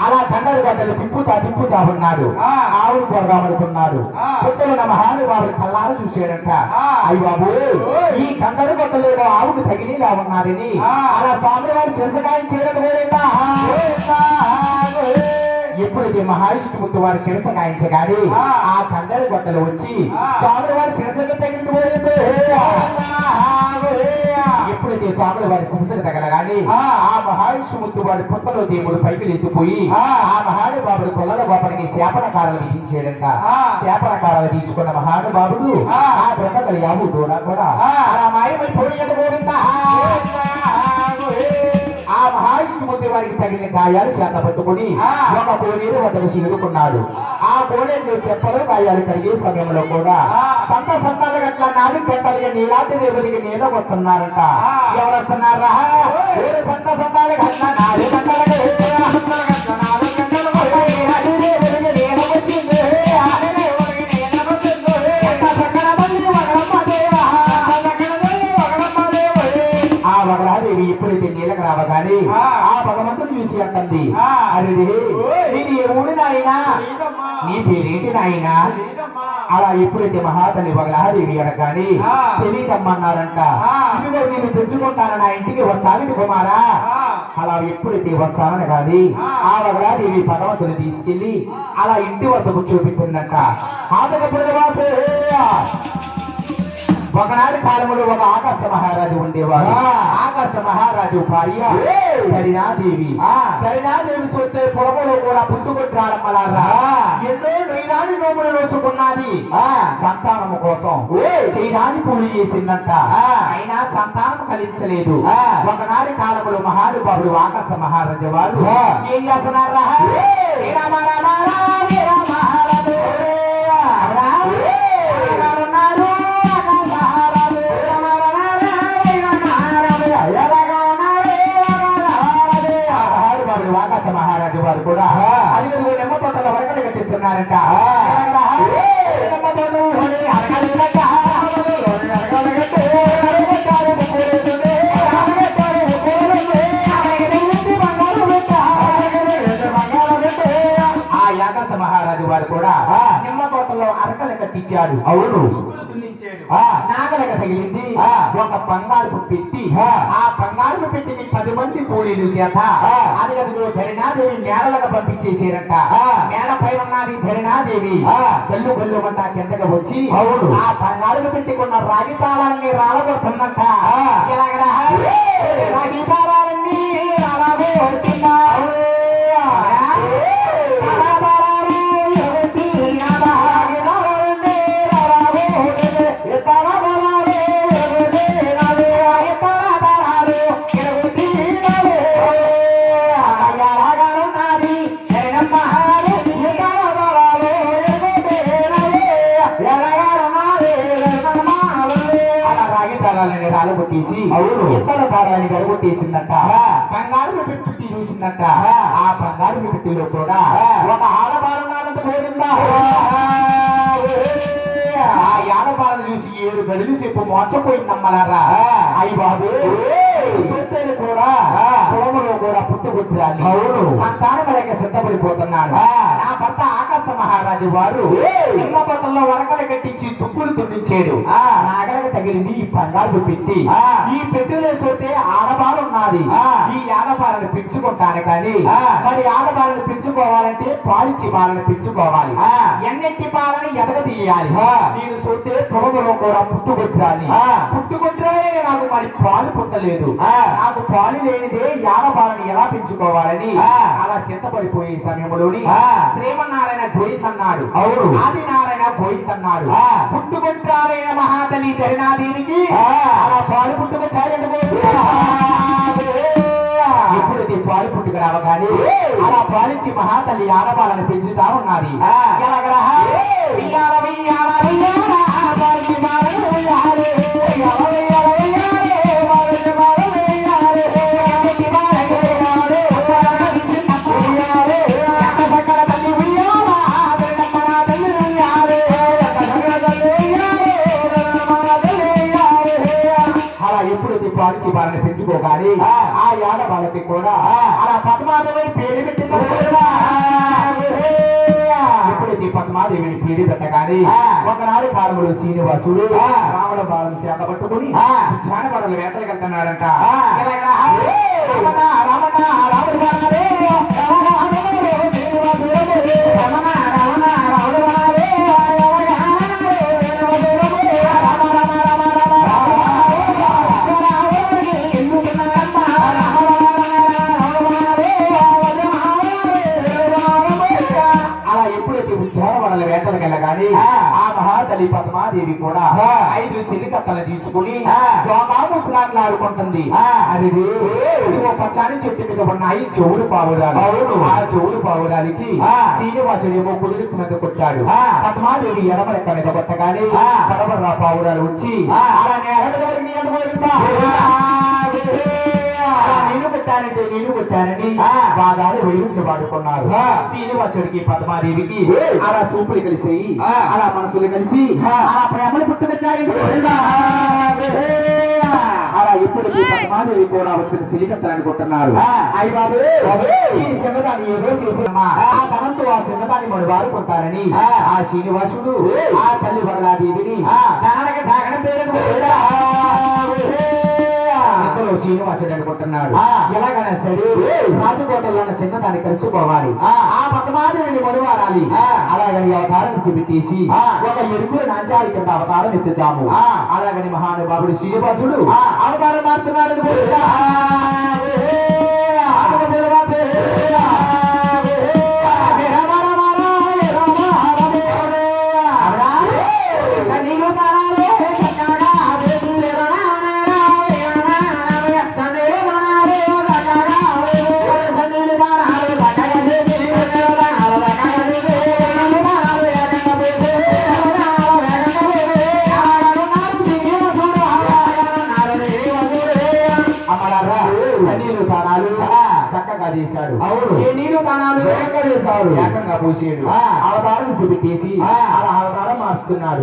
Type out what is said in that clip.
అలా కన్నడు గడ్డలు తిప్పుతా ఉన్నాడు. ఆవులు పొరగామడుతున్నాడు. కొత్తలో మహానుభావుడు కళ్ళారు చూశాడంట. అయ్యి బాబు, ఈ కన్నడు గడ్డలేమో ఆవుకు తగిలిలా ఉన్నారని అలా స్వామి వారి శిరసకాయం చేయడం వేరేందా. ఎప్పుడైతే మహావిష్ణుమూర్తి వారి శిరస కాయించగానే ఆ కన్నడ గొట్టలు వచ్చి స్వామి వారి శిరసకు తగిలింది పోయింది. ఎప్పుడైతే స్వామి వారి శిరసకు తగలగానే ఆ మహావిష్ణుమూర్తి వారి పుట్టలో దేవుడు పైకి లేచిపోయి ఆ మహానుభావుడు కొల్లల గోపడికి శాపనకారాలు విధించాడంట. శాపనకారాలు తీసుకున్న మహానుభావుడు ఆ బ్రహ్మకలి యావు దూడ కూడా అలా మాయమైపోయి గోవిందా. ఆ మహావిష్ణుమూర్తి వారికి తగిన గాయాలు శాత పట్టుకుని ఒక కోనేరు వద్దకు చేరుకున్నాడు. ఆ కోనేరు చెప్పలు గాయాలు కలిగే సమయంలో కూడా సంతాలు గట్ల 4 గంటలుగా నీలాంటి దేవుడికి నీళ్ళ వస్తున్నారంట. ఎవరు వస్తున్నారా? సంతాలు గట్ల 4 గంటలుగా ఎప్పుడైతే నీళ్ళకి రావగానే ఆ భగవంతుడు చూసి అంటుంది, అరే నేను ఏ ఊడి నాయనా, నీ పేరేంటి నాయనా? అలా ఎప్పుడైతే మహాతల్లి వగలాదేవి అనగానే తెలియదమ్మన్నారంట. ఇదిగో నేను తెచ్చుకుంటాను, నా ఇంటికి వస్తాను కుమారా. అలా ఎప్పుడైతే వస్తానని కానీ ఆ వగలాదేవి భగవంతుని తీసుకెళ్లి అలా ఇంటి వద్దకు చూపించిందంట. ఒకనాటి కాలంలో ఒక ఆకాశ మహారాజు ఉండేవాడు. ఆకాశ మహారాజు భార్య కరుణాదేవి. కరుణాదేవి చూస్తే పొలంలో కూడా పుట్టుకొట్టాలమ్మలారా ఎన్నో నైనాని నోములు నోసుకున్నది సంతానము కోసం. చేయడానికి పూలు చేసిందంట, అయినా సంతానం కలిగించలేదు. ఒకనాటి కాలంలో మహానుభావుడు ఆకాశ మహారాజు వారు ఏం చేస్తున్నారా? మహారాజు వారు కూడా అది నిమ్మ తోటల వరకలు కట్టిస్తున్నారంట. ఆ ఆకాశ మహారాజు వారు కూడా నిమ్మ తోటలో అరకలు కట్టించాడు. అవును, నాగలక తగిలింది. ఒక బంగారు పెట్టి ఆ బంగారు పెట్టిని 10 మంది కూలీలు చేత అది ధరిణాదేవి నేలలకు పంపించేసారంట. నేల పై ఉన్నది ధరిణాదేవి గల్లు గల్లు మంట కిందకి వచ్చి ఆ బంగారు పెట్టుకున్న రాగి తాళాలని రాలగొడుతుందంట. రాగి తాళాలన్నీ రాలగొడుతున్నా రాలగొట్టేసి అవును ఇతర దారాన్ని గడగొట్టేసిందంట. బంగారు పెట్టి చూసిందంట. ఆ బంగారు పెట్టిలో కూడా ఒక ఆడబాలనానంత పోయిందా. ఆ ఆడబాలను చూసి 7 గడులు సేపు మోచపోయిందమ్మలారా. అయ్యి బాబు సొత్తేలు కూడా పొలంలో కూడా పుట్టుకొట్టాలి. అవును, సంతానం లేక సిద్ధపడిపోతున్నాడు. నా భర్త ఆకాశ మహారాజు వారు నిమ్మ తోటల్లో వరకలు కట్టించి దుక్కులు తుడిచాడు. నాగలకు తగిలింది ఈ బంగారు పెట్టి. ఈ పెట్టిలో సోతే ఆడబాలు ఉన్నది. ఈ ఆడబాలను పెంచుకుంటాను కానీ మరి ఆడబాలను పెంచుకోవాలంటే పాలిచ్చి బాలను పెంచుకోవాలి. ఎన్నెట్టి పాలని ఎదగదీయాలి. నేను సోతే పొలంలో కూడా పుట్టుకొట్టాలి. పుట్టుకొట్టాలే నాకు మరి పాలు పుట్టలేదు. నాకు పాలు లేనిదే ఆడబాలను ఎలా పెంచుకోవాలని అలా సిద్ధపడిపోయే సమయంలోని శ్రీమన్నారాయణ గోయిందన్నాడు. అవును, ఆదినారాయణ గోయిందన్నాడు. పుట్టుకొట్టాలైన మహాతల్లి ధరిణాదేవికి అలా పాలు పుట్టుకొచ్చాయండి. ఎప్పుడైతే పాలు పుట్టుకు రావగానే అలా పాలించి మహాతల్లి ఆడబాలను పెంచుతా ఉన్నది. పాలించి వాళ్ళని పెంచుకోగాని ఆ ఆడవాళ్ళకి కూడా అలా పద్మాదేవిని పేరు పెట్టింది. ఎప్పుడైతే పద్మాదేవిని పేరు పెట్టగానే ఒకనాడు కాలములు శ్రీనివాసుడు రావణ బాలను చేత పట్టుకుని జానపడలు వేటలు వెళ్తున్నాడంట. వేటలకు వెళ్ళగాని ఆ మహాతలి పద్మాదేవి కూడా 5 సిలికత్తలు తీసుకుని ముసలాట్లు ఆడుకుంటుంది. అది ఇదిగో పచ్చాని చెట్టు మీద ఉన్నాయి చెవులు పావురాలు. ఆ చెవులు పావురాలకి శ్రీనివాసుడేమో కుదురుకు మీద కొట్టాడు. పద్మాదేవి ఎడమలెక్క మీద కొట్టగానే పడమర పావురాలు వచ్చి నేను పెట్టానంటే నేను పెట్టానని బాగానే వైరుధ్యం వాడుకున్నారు. శ్రీనివాసుడికి పద్మాదేవికి అలా చూపులు కలిసి అలా మనసులు కలిసి అలా ప్రేమలు పుట్టుకొచ్చాయి. అలా ఇప్పటికీ పద్మాదేవి కూడా వచ్చిన సిలికత్తలని కొట్టున్నారు. అయ్య బాబు ఈ సిన్నదాన్ని ఏదో చేసినమా ఆ ధనంతో ఆ సిన్నదాన్ని మనం వాడుకుంటారని ఆ శ్రీనివాసుడు ఆ తల్లి వరలాదేవిని ధనానికి సాగడం పేరు శ్రీనివాసుడు అనుకుంటున్నాడు. ఎలాగైనా సరే రాజకోటలో ఉన్న సిన్నదాన్ని కలిసిపోవాలి, ఆ పద్మాదేవిని మనువారాలి. అలాగని అవతారం తీసి ఒక ఎరుకుల నాంచాలి కింద అవతారం ఎత్తుతాము. అలాగని మహానుభావుడు శ్రీనివాసుడు అవతారం మారుతున్నాడు. చక్కగా చేశాడు. ఏ నీళ్లు తానాలు వేగంగా చేశాడు, ఏకంగా పోసాడు. అవతారం చూపెట్టేసి అలా అవతారం మార్చుతున్నాడు.